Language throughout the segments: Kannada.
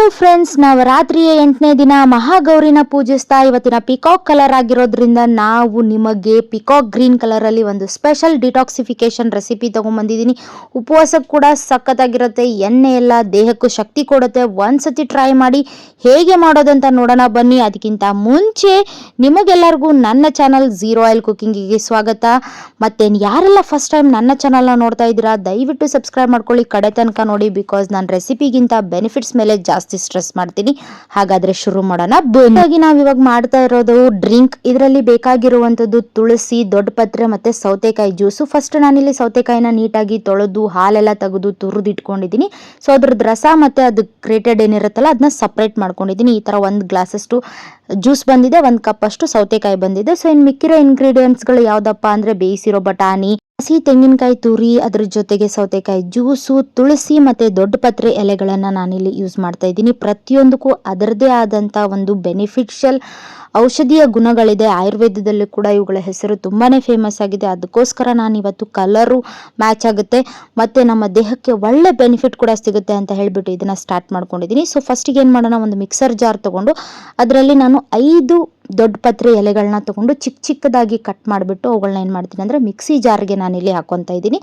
ಹಲೋ ಫ್ರೆಂಡ್ಸ್, ನವರಾತ್ರಿಯ 8ನೇ ದಿನ ಮಹಾಗೌರಿನ ಪೂಜಿಸ್ತಾ ಇವತ್ತಿನ ಪಿಕಾಕ್ ಕಲರ್ ಆಗಿರೋದ್ರಿಂದ ನಾವು ನಿಮಗೆ ಪಿಕಾಕ್ ಗ್ರೀನ್ ಕಲರ್ ಅಲ್ಲಿ ಒಂದು ಸ್ಪೆಷಲ್ ಡಿಟಾಕ್ಸಿಫಿಕೇಶನ್ ರೆಸಿಪಿ ತಗೊಂಡ್ಬಂದಿದ್ದೀನಿ. ಉಪವಾಸಕ್ಕೆ ಕೂಡ ಸಖತ್ತಾಗಿರುತ್ತೆ. ಎಣ್ಣೆ ಎಲ್ಲ ದೇಹಕ್ಕೂ ಶಕ್ತಿ ಕೊಡುತ್ತೆ. ಒಂದ್ಸತಿ ಟ್ರೈ ಮಾಡಿ ಹೇಗೆ ಮಾಡೋದಂತ ನೋಡೋಣ ಬನ್ನಿ. ಅದಕ್ಕಿಂತ ಮುಂಚೆ ನಿಮಗೆಲ್ಲರಿಗೂ ನನ್ನ ಚಾನಲ್ ಝೀರೋ ಆಯಿಲ್ ಕುಕಿಂಗಿಗೆ ಸ್ವಾಗತ. ಮತ್ತೆ ಯಾರೆಲ್ಲ ಫಸ್ಟ್ ಟೈಮ್ ನನ್ನ ಚಾನಲ್ನ ನೋಡ್ತಾ ಇದ್ದೀರಾ ದಯವಿಟ್ಟು ಸಬ್ಸ್ಕ್ರೈಬ್ ಮಾಡ್ಕೊಳ್ಳಿ, ಕಡೆ ತನಕ ನೋಡಿ. ಬಿಕಾಸ್ ನಾನು ರೆಸಿಪಿಗಿಂತ ಬೆನಿಫಿಟ್ಸ್ ಮೇಲೆ ಜಾಸ್ತಿ ಸ್ಟ್ರೆಸ್ ಮಾಡ್ತೀನಿ. ಹಾಗಾದ್ರೆ ಶುರು ಮಾಡೋಣ ಬನ್ನಿ. ನಾವು ಇವಾಗ ಮಾಡ್ತಾ ಇರೋದು ಡ್ರಿಂಕ್. ಇದರಲ್ಲಿ ಬೇಕಾಗಿರುವಂತದ್ದು ತುಳಸಿ, ದೊಡ್ಡ ಪತ್ರೆ ಮತ್ತೆ ಸೌತೆಕಾಯಿ ಜ್ಯೂಸು. ಫಸ್ಟ್ ನಾನಿಲ್ಲಿ ಸೌತೆಕಾಯಿನ ನೀಟಾಗಿ ತೊಳೆದು ಹಾಲೆಲ್ಲ ತೆಗೆದು ತುರಿದು ಇಟ್ಕೊಂಡಿದ್ದೀನಿ. ಸೊ ಅದ್ರದ್ದು ರಸ ಮತ್ತೆ ಅದು ಗ್ರೇಟೆಡ್ ಏನಿರುತ್ತಲ್ಲ ಅದನ್ನ ಸಪ್ರೇಟ್ ಮಾಡ್ಕೊಂಡಿದ್ದೀನಿ. ಈ ತರ 1 ಗ್ಲಾಸ್ ಅಷ್ಟು ಜ್ಯೂಸ್ ಬಂದಿದೆ, 1 ಕಪ್ ಅಷ್ಟು ಸೌತೆಕಾಯಿ ಬಂದಿದೆ. ಸೊ ಇನ್ನು ಮಿಕ್ಕಿರೋ ಇಂಗ್ರೀಡಿಯೆಂಟ್ಸ್ಗಳು ಯಾವ್ದಪ್ಪ ಅಂದ್ರೆ ಬೇಯಿಸಿರೋ ಬಟಾಣಿ, ಹಸಿ ತೆಂಗಿನಕಾಯಿ ತುರಿ, ಅದ್ರ ಜೊತೆಗೆ ಸೌತೆಕಾಯಿ ಜ್ಯೂಸು, ತುಳಸಿ ಮತ್ತೆ ದೊಡ್ಡ ಪತ್ರೆ ಎಲೆಗಳನ್ನ ನಾನಿಲ್ಲಿ ಯೂಸ್ ಮಾಡ್ತಾ ಇದ್ದೀನಿ. ಪ್ರತಿಯೊಂದಕ್ಕೂ ಅದರದೇ ಆದಂತ ಒಂದು ಬೆನಿಫಿಷಿಯಲ್ ಔಷಧೀಯ ಗುಣಗಳಿದೆ. ಆಯುರ್ವೇದದಲ್ಲೂ ಕೂಡ ಇವುಗಳ ಹೆಸರು ತುಂಬಾನೇ ಫೇಮಸ್ ಆಗಿದೆ. ಅದಕ್ಕೋಸ್ಕರ ನಾನು ಇವತ್ತು ಕಲರು ಮ್ಯಾಚ್ ಆಗುತ್ತೆ ಮತ್ತೆ ನಮ್ಮ ದೇಹಕ್ಕೆ ಒಳ್ಳೆ ಬೆನಿಫಿಟ್ ಕೂಡ ಸಿಗುತ್ತೆ ಅಂತ ಹೇಳ್ಬಿಟ್ಟು ಇದನ್ನ ಸ್ಟಾರ್ಟ್ ಮಾಡ್ಕೊಂಡಿದ್ದೀನಿ. ಸೊ ಫಸ್ಟಿಗೆ ಏನ್ ಮಾಡೋಣ, ಒಂದು ಮಿಕ್ಸರ್ ಜಾರ್ ತಗೊಂಡು ಅದರಲ್ಲಿ ನಾನು 5 ದೊಡ್ಡ ಪತ್ರೆ ಎಲೆಗಳನ್ನ ತಗೊಂಡು ಚಿಕ್ಕ ಚಿಕ್ಕದಾಗಿ ಕಟ್ ಮಾಡಿಬಿಟ್ಟು ಅವುಗಳನ್ನ ಏನು ಮಾಡ್ತೀನಿ ಅಂದರೆ ಮಿಕ್ಸಿ ಜಾರ್ಗೆ ನಾನಿಲ್ಲಿ ಹಾಕೊತಾ ಇದ್ದೀನಿ.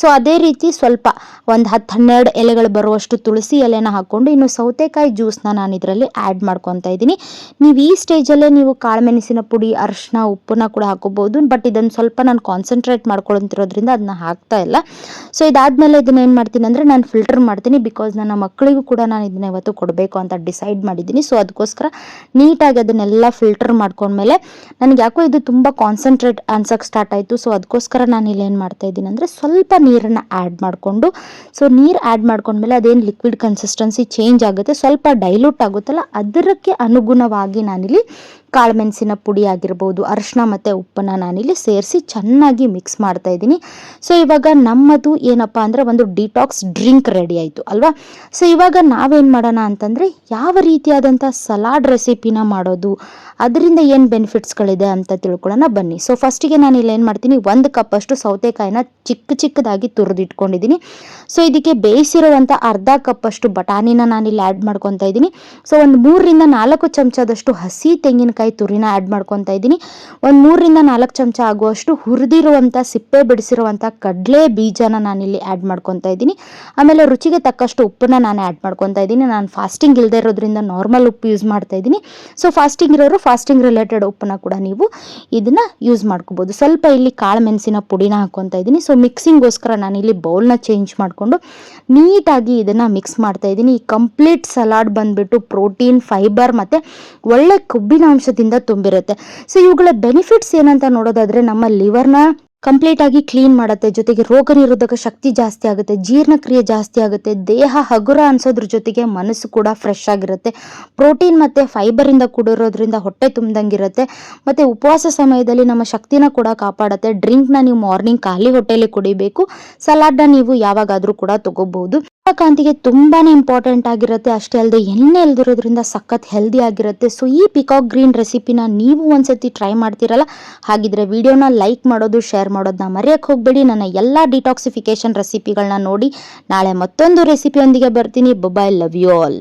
ಸೊ ಅದೇ ರೀತಿ ಸ್ವಲ್ಪ ಒಂದು 10-12 ಎಲೆಗಳು ಬರುವಷ್ಟು ತುಳಸಿ ಎಲೆನ ಹಾಕ್ಕೊಂಡು ಇನ್ನು ಸೌತೆಕಾಯಿ ಜ್ಯೂಸ್ನ ನಾನು ಇದರಲ್ಲಿ ಆ್ಯಡ್ ಮಾಡ್ಕೊತಾ ಇದ್ದೀನಿ. ನೀವು ಈ ಸ್ಟೇಜಲ್ಲೇ ನೀವು ಕಾಳುಮೆಣಸಿನ ಪುಡಿ, ಅರಿಶಿನ, ಉಪ್ಪನ್ನ ಕೂಡ ಹಾಕೋಬಹುದು. ಬಟ್ ಇದನ್ನು ಸ್ವಲ್ಪ ನಾನು ಕಾನ್ಸಂಟ್ರೇಟ್ ಮಾಡ್ಕೊಳ್ತಿರೋದ್ರಿಂದ ಅದನ್ನ ಹಾಕ್ತಾ ಇಲ್ಲ. ಸೊ ಇದಾದ್ಮೇಲೆ ಇದನ್ನ ಏನು ಮಾಡ್ತೀನಿ ಅಂದರೆ ನಾನು ಫಿಲ್ಟರ್ ಮಾಡ್ತೀನಿ. ಬಿಕಾಸ್ ನನ್ನ ಮಕ್ಕಳಿಗೂ ಕೂಡ ನಾನು ಇದನ್ನ ಇವತ್ತು ಕೊಡಬೇಕು ಅಂತ ಡಿಸೈಡ್ ಮಾಡಿದ್ದೀನಿ. ಸೊ ಅದಕ್ಕೋಸ್ಕರ ನೀಟಾಗಿ ಅದನ್ನೆಲ್ಲ ಫಿಲ್ಟರ್ ಮಾಡ್ಕೊಂಡ್ಮೇಲೆ ನನಗೆ ಯಾಕೋ ಇದು ತುಂಬಾ ಕಾನ್ಸಂಟ್ರೇಟ್ ಅನ್ಸಕ್ಕೆ ಸ್ಟಾರ್ಟ್ ಆಯಿತು. ಸೊ ಅದಕ್ಕೋಸ್ಕರ ನಾನು ಇಲ್ಲಿ ಏನು ಮಾಡ್ತಾ ಇದ್ದೀನಿ ಅಂದರೆ ಸ್ವಲ್ಪ ನೀರನ್ನು ಆ್ಯಡ್ ಮಾಡಿಕೊಂಡು, ಸೊ ನೀರು ಆ್ಯಡ್ ಮಾಡ್ಕೊಂಡ್ಮೇಲೆ ಅದೇನು ಲಿಕ್ವಿಡ್ ಕನ್ಸಿಸ್ಟೆನ್ಸಿ ಚೇಂಜ್ ಆಗುತ್ತೆ, ಸ್ವಲ್ಪ ಡೈಲ್ಯೂಟ್ ಆಗುತ್ತಲ್ಲ, ಅದಕ್ಕೆ ಅನುಗುಣವಾಗಿ ನಾನಿಲ್ಲಿ ಕಾಳುಮೆಣಸಿನ ಪುಡಿ ಆಗಿರ್ಬೋದು, ಅರಿಶಿನ ಮತ್ತು ಉಪ್ಪನ್ನು ನಾನಿಲ್ಲಿ ಸೇರಿಸಿ ಚೆನ್ನಾಗಿ ಮಿಕ್ಸ್ ಮಾಡ್ತಾ ಇದ್ದೀನಿ. ಸೊ ಇವಾಗ ನಮ್ಮದು ಏನಪ್ಪ ಅಂದರೆ ಒಂದು ಡಿಟಾಕ್ಸ್ ಡ್ರಿಂಕ್ ರೆಡಿ ಆಯಿತು ಅಲ್ವಾ. ಸೊ ಇವಾಗ ನಾವೇನು ಮಾಡೋಣ ಅಂತಂದರೆ ಯಾವ ರೀತಿಯಾದಂಥ ಸಲಾಡ್ ರೆಸಿಪಿನ ಮಾಡೋದು, ಅದರಿಂದ ಏನು ಬೆನಿಫಿಟ್ಸ್ಗಳಿದೆ ಅಂತ ತಿಳ್ಕೊಳ್ಳೋಣ ಬನ್ನಿ. ಸೊ ಫಸ್ಟಿಗೆ ನಾನು ಇಲ್ಲಿ ಏನು ಮಾಡ್ತೀನಿ, 1 ಕಪ್ ಅಷ್ಟು ಸೌತೆಕಾಯಿನ ಚಿಕ್ಕದಾಗಿ ತುರಿದಿಟ್ಕೊಂಡಿದ್ದೀನಿ. ಸೊ ಇದಕ್ಕೆ ಬೇಯಿಸಿರುವಂಥ ಅರ್ಧ ಕಪ್ ಅಷ್ಟು ಬಟಾಣಿನ ನಾನಿಲ್ಲಿ ಆ್ಯಡ್ ಮಾಡ್ಕೊತಾ ಇದ್ದೀನಿ. ಸೊ ಒಂದು 3-4 ಚಮಚದಷ್ಟು ಹಸಿ ತೆಂಗಿನಕಾಯಿ ತುರಿನ ಆ್ಯಡ್ ಮಾಡ್ಕೊತಾ ಇದ್ದೀನಿ. ಒಂದು 3-4 ಚಮಚ ಆಗುವಷ್ಟು ಹುರಿದಿರುವಂಥ ಸಿಪ್ಪೆ ಬಿಡಿಸಿರುವಂಥ ಕಡಲೆ ಬೀಜನ ನಾನಿಲ್ಲಿ ಆ್ಯಡ್ ಮಾಡ್ಕೊತಾ ಇದ್ದೀನಿ. ಆಮೇಲೆ ರುಚಿಗೆ ತಕ್ಕಷ್ಟು ಉಪ್ಪನ್ನ ನಾನು ಆ್ಯಡ್ ಮಾಡ್ಕೊತಾ ಇದ್ದೀನಿ. ನಾನು ಫಾಸ್ಟಿಂಗ್ ಇಲ್ಲದೆ ಇರೋದ್ರಿಂದ ನಾರ್ಮಲ್ ಉಪ್ಪು ಯೂಸ್ ಮಾಡ್ತಾ ಇದ್ದೀನಿ. ಸೊ ಫಾಸ್ಟಿಂಗ್ ಇರೋರು ಫಾಸ್ಟಿಂಗ್ ರಿಲೇಟೆಡ್ ಉಪ್ಪನ್ನ ಕೂಡ ನೀವು ಇದನ್ನ ಯೂಸ್ ಮಾಡ್ಕೋಬಹುದು. ಸ್ವಲ್ಪ ಇಲ್ಲಿ ಕಾಳು ಮೆಣಸಿನ ಪುಡಿನ ಹಾಕೊತಾ ಇದ್ದೀನಿ. ಸೊ ಮಿಕ್ಸಿಂಗ್ಗೋಸ್ಕರ ನಾನಿಲ್ಲಿ ಬೌಲ್ನ ಚೇಂಜ್ ಮಾಡಿಕೊಂಡು ನೀಟಾಗಿ ಇದನ್ನ ಮಿಕ್ಸ್ ಮಾಡ್ತಾ ಇದ್ದೀನಿ. ಈ ಕಂಪ್ಲೀಟ್ ಸಲಾಡ್ ಬಂದ್ಬಿಟ್ಟು ಪ್ರೋಟೀನ್, ಫೈಬರ್ ಮತ್ತೆ ಒಳ್ಳೆ ಕೊಬ್ಬಿನಾಂಶದಿಂದ ತುಂಬಿರುತ್ತೆ. ಸೊ ಇವುಗಳ ಬೆನಿಫಿಟ್ಸ್ ಏನಂತ ನೋಡೋದಾದ್ರೆ ನಮ್ಮ ಲಿವರ್ನ ಕಂಪ್ಲೀಟ್ ಆಗಿ ಕ್ಲೀನ್ ಮಾಡುತ್ತೆ, ಜೊತೆಗೆ ರೋಗ ನಿರೋಧಕ ಶಕ್ತಿ ಜಾಸ್ತಿ ಆಗುತ್ತೆ, ಜೀರ್ಣಕ್ರಿಯೆ ಜಾಸ್ತಿ ಆಗುತ್ತೆ, ದೇಹ ಹಗುರ ಅನ್ಸೋದ್ರ ಜೊತೆಗೆ ಮನಸ್ಸು ಕೂಡ ಫ್ರೆಶ್ ಆಗಿರುತ್ತೆ. ಪ್ರೋಟೀನ್ ಮತ್ತೆ ಫೈಬರ್ ಇಂದ ಕೂಡಿರೋದ್ರಿಂದ ಹೊಟ್ಟೆ ತುಂಬ್ದಂಗಿರುತ್ತೆ. ಮತ್ತೆ ಉಪವಾಸ ಸಮಯದಲ್ಲಿ ನಮ್ಮ ಶಕ್ತಿನ ಕೂಡ ಕಾಪಾಡುತ್ತೆ. ಡ್ರಿಂಕ್ನ ನೀವು ಮಾರ್ನಿಂಗ್ ಖಾಲಿ ಹೊಟ್ಟೆಯಲ್ಲಿ ಕುಡಿಬೇಕು. ಸಲಾಡ್ನ ನೀವು ಯಾವಾಗಾದ್ರೂ ಕೂಡ ತಗೋಬಹುದು. ಕಾಂತಿಗೆ ತುಂಬಾನೇ ಇಂಪಾರ್ಟೆಂಟ್ ಆಗಿರುತ್ತೆ. ಅಷ್ಟೇ ಅಲ್ಲದೆ ಎಣ್ಣೆ ಇಲ್ದಿರೋದ್ರಿಂದ ಸಖತ್ ಹೆಲ್ದಿ ಆಗಿರುತ್ತೆ. ಸೊ ಈ ಪಿಕಾಕ್ ಗ್ರೀನ್ ರೆಸಿಪಿನ ನೀವು ಒಂದ್ಸತಿ ಟ್ರೈ ಮಾಡ್ತೀರಲ್ಲ, ಹಾಗಿದ್ರೆ ವಿಡಿಯೋನ ಲೈಕ್ ಮಾಡೋದು, ಶೇರ್ ಮಾಡೋದನ್ನ ಮರೆಯಕ್ಕೆ ಹೋಗ್ಬೇಡಿ. ನನ್ನ ಎಲ್ಲ ಡಿಟಾಕ್ಸಿಫಿಕೇಶನ್ ರೆಸಿಪಿಗಳನ್ನ ನೋಡಿ ನಾಳೆ ಮತ್ತೊಂದು ರೆಸಿಪಿಯೊಂದಿಗೆ ಬರ್ತೀನಿ. Bye, love you all.